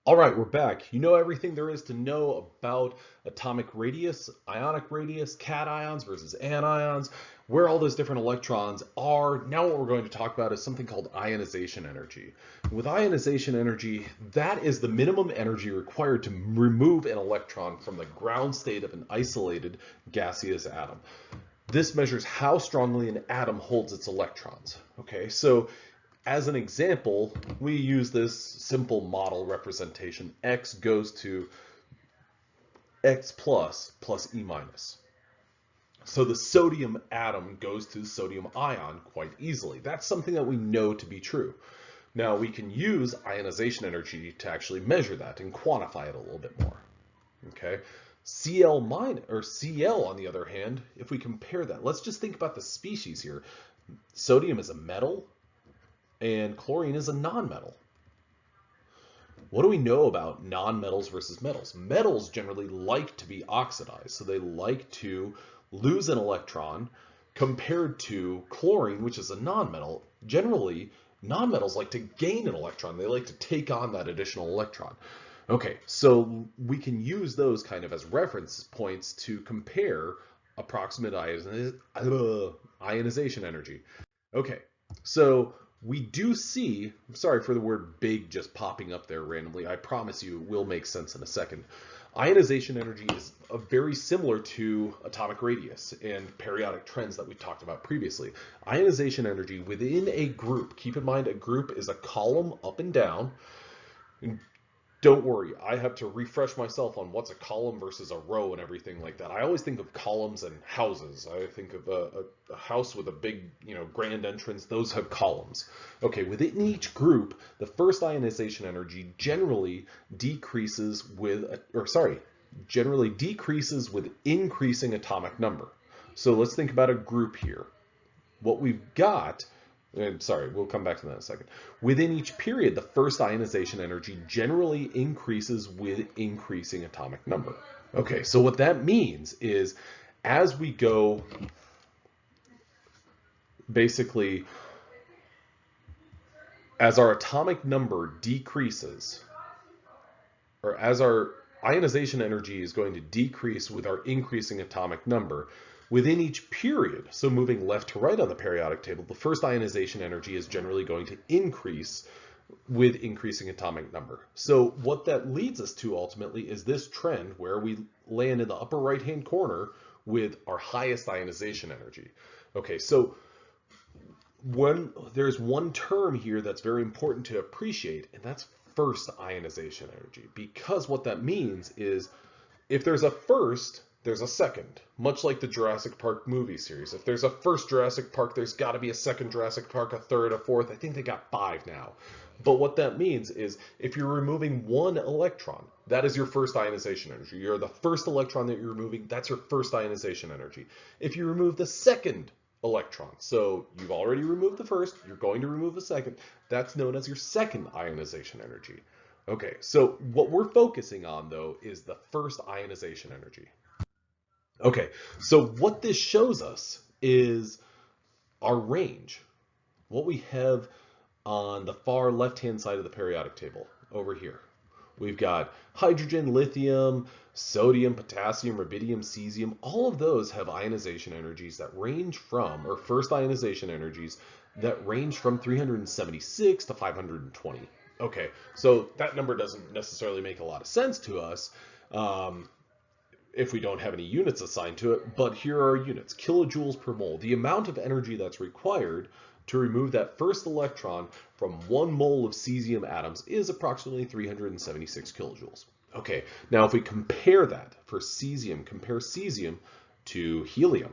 All right, we're back. You know everything there is to know about atomic radius, ionic radius, cations versus anions, where all those different electrons are. Now what we're going to talk about is something called ionization energy. With ionization energy, that is the minimum energy required to remove an electron from the ground state of an isolated gaseous atom. This measures how strongly an atom holds its electrons. Okay, so as an example, we use this simple model representation. X goes to X plus E minus. So the sodium atom goes to the sodium ion quite easily. That's something that we know to be true. Now we can use ionization energy to actually measure that and quantify it a little bit more. Okay, Cl minus or Cl on the other hand, if we compare that, let's just think about the species here. Sodium is a metal and chlorine is a nonmetal. What do we know about nonmetals versus metals? Metals generally like to be oxidized, so they like to lose an electron compared to chlorine, which is a nonmetal. Generally, nonmetals like to gain an electron. They like to take on that additional electron. Okay, so we can use those kind of as reference points to compare approximate ionization energy. Okay, so we do see, I'm sorry for the word big just popping up there randomly. I promise you it will make sense in a second. Ionization energy is very similar to atomic radius and periodic trends that we talked about previously. Ionization energy within a group, keep in mind a group is a column up and down. And don't worry, I have to refresh myself on what's a column versus a row and everything like that. I always think of columns and houses. I think of a house with a big, grand entrance. Those have columns. Okay, within each group, the first ionization energy generally decreases with increasing atomic number. So let's think about a group here. What we've got, and sorry, we'll come back to that in a second. Within each period, the first ionization energy generally increases with increasing atomic number. Okay, so what that means is as we go, basically, as our atomic number decreases, or as our ionization energy is going to decrease with our increasing atomic number, within each period, so moving left to right on the periodic table, the first ionization energy is generally going to increase with increasing atomic number. So what that leads us to ultimately is this trend where we land in the upper right-hand corner with our highest ionization energy. Okay, so there's one term here that's very important to appreciate, and that's first ionization energy. Because what that means is if there's a first, there's a second, much like the Jurassic Park movie series. If there's a first Jurassic Park, there's got to be a second Jurassic Park, a third, a fourth. I think they got 5 now. But what that means is if you're removing one electron, that is your first ionization energy. You're the first electron that you're removing, that's your first ionization energy. If you remove the second electron, so you've already removed the first, you're going to remove the second, that's known as your second ionization energy. Okay, so what we're focusing on though is the first ionization energy. Okay, so what this shows us is our range. What we have on the far left-hand side of the periodic table over here. We've got hydrogen, lithium, sodium, potassium, rubidium, cesium. All of those have ionization energies that range from, or first ionization energies that range from 376 to 520. Okay, so that number doesn't necessarily make a lot of sense to us if we don't have any units assigned to it, but here are our units, kilojoules per mole. The amount of energy that's required to remove that first electron from 1 mole of cesium atoms is approximately 376 kilojoules. Okay, now if we compare that for cesium, compare cesium to helium.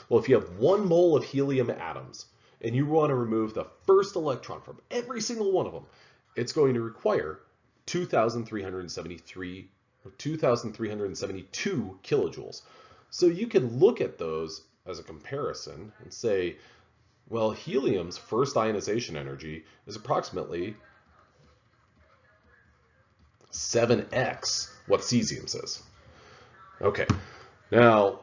Well, if you have 1 mole of helium atoms and you want to remove the first electron from every single one of them, it's going to require 2,373 or 2,372 kilojoules. So you can look at those as a comparison and say, well, helium's first ionization energy is approximately 7x what cesium's is. Okay, now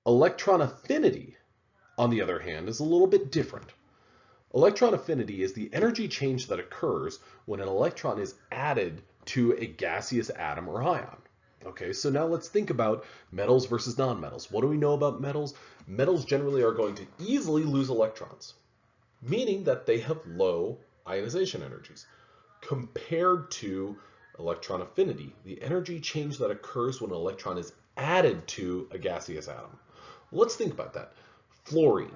electron affinity, on the other hand, is a little bit different. Electron affinity is the energy change that occurs when an electron is added to a gaseous atom or ion. Okay, so now let's think about metals versus nonmetals. What do we know about metals? Metals generally are going to easily lose electrons, meaning that they have low ionization energies. Compared to electron affinity, the energy change that occurs when an electron is added to a gaseous atom. Let's think about that. Fluorine.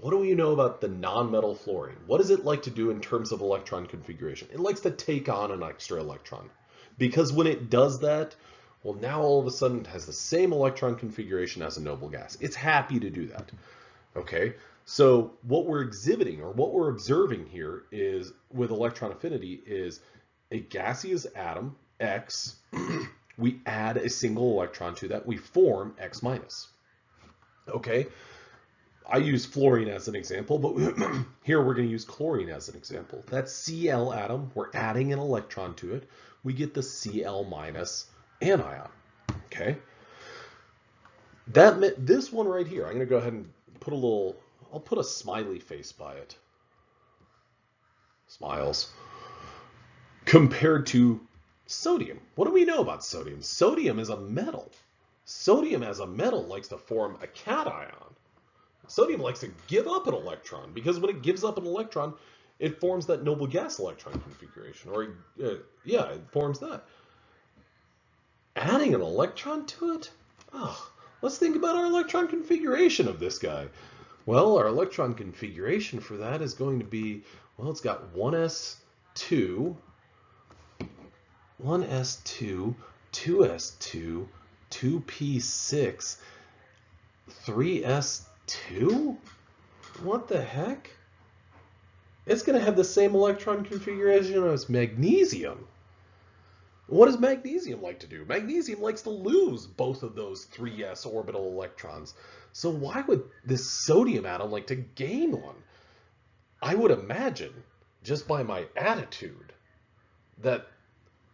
What do we know about the nonmetal fluorine? What does it like to do in terms of electron configuration? It likes to take on an extra electron. Because when it does that, well, now all of a sudden it has the same electron configuration as a noble gas. It's happy to do that. Okay, so what we're exhibiting or what we're observing here is with electron affinity is a gaseous atom, X, we add a single electron to that, we form X minus. Okay, I use fluorine as an example, but here we're going to use chlorine as an example. That Cl atom, we're adding an electron to it. We get the Cl minus anion. Okay. This one right here, I'm going to go ahead and put a little, I'll put a smiley face by it. Smiles. Compared to sodium. What do we know about sodium? Sodium is a metal. Sodium as a metal likes to form a cation. Sodium likes to give up an electron because when it gives up an electron, it forms that noble gas electron configuration, or yeah, it forms that. Adding an electron to it? Oh, let's think about our electron configuration of this guy. Well, our electron configuration for that is going to be, well, it's got 1s2, 1s2, 2s2, 2p6, 3s2? What the heck? It's going to have the same electron configuration as magnesium. What does magnesium like to do? Magnesium likes to lose both of those 3s orbital electrons. So why would this sodium atom like to gain one? I would imagine, just by my attitude, that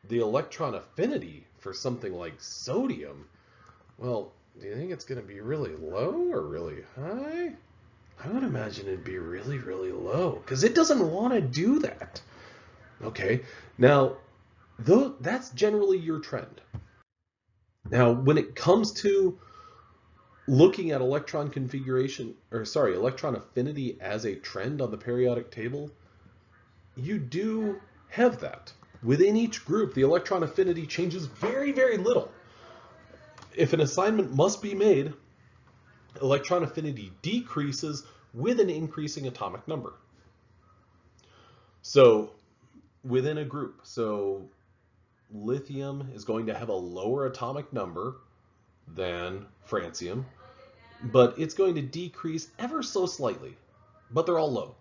the electron affinity for something like sodium, well, do you think it's going to be really low or really high? I would imagine it'd be really, really low because it doesn't want to do that. Okay, now, though that's generally your trend. Now, when it comes to looking at electron configuration, or sorry, electron affinity as a trend on the periodic table, you do have that. Within each group, the electron affinity changes very, very little. If an assignment must be made, electron affinity decreases with an increasing atomic number. So within a group, so lithium is going to have a lower atomic number than francium, but it's going to decrease ever so slightly, but they're all low.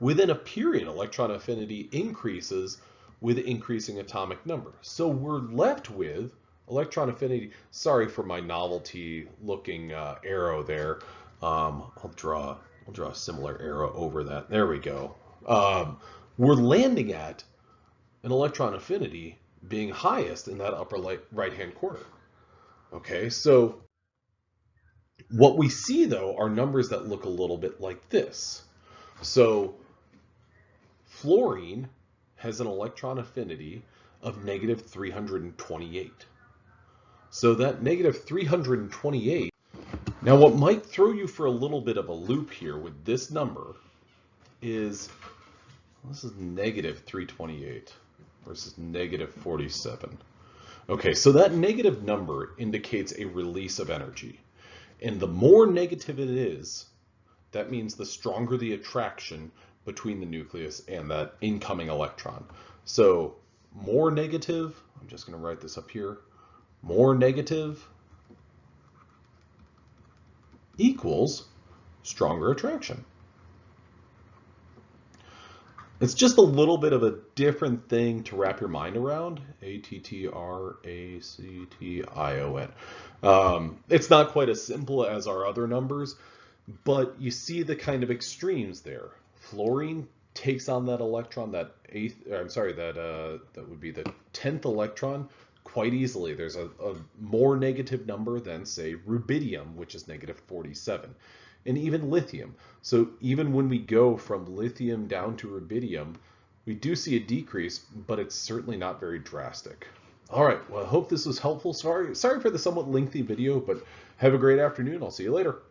Within a period, electron affinity increases with increasing atomic number. So we're left with electron affinity. Sorry for my novelty looking arrow there. I'll draw a similar arrow over that. There we go. We're landing at an electron affinity being highest in that upper right-hand corner. Okay, so what we see though are numbers that look a little bit like this. So fluorine has an electron affinity of negative 328. So that negative 328, now what might throw you for a little bit of a loop here with this number is, this is negative 328 versus negative 47. Okay, so that negative number indicates a release of energy. And the more negative it is, that means the stronger the attraction between the nucleus and that incoming electron. So more negative, I'm just going to write this up here, more negative equals stronger attraction. It's just a little bit of a different thing to wrap your mind around. ATTRACTION. It's not quite as simple as our other numbers, but you see the kind of extremes there. Fluorine takes on that electron, that would be the 10th electron quite easily. There's a more negative number than, say, rubidium, which is negative 47. and even lithium. So even when we go from lithium down to rubidium, we do see a decrease, but it's certainly not very drastic. All right, well, I hope this was helpful. Sorry for the somewhat lengthy video, but have a great afternoon. I'll see you later.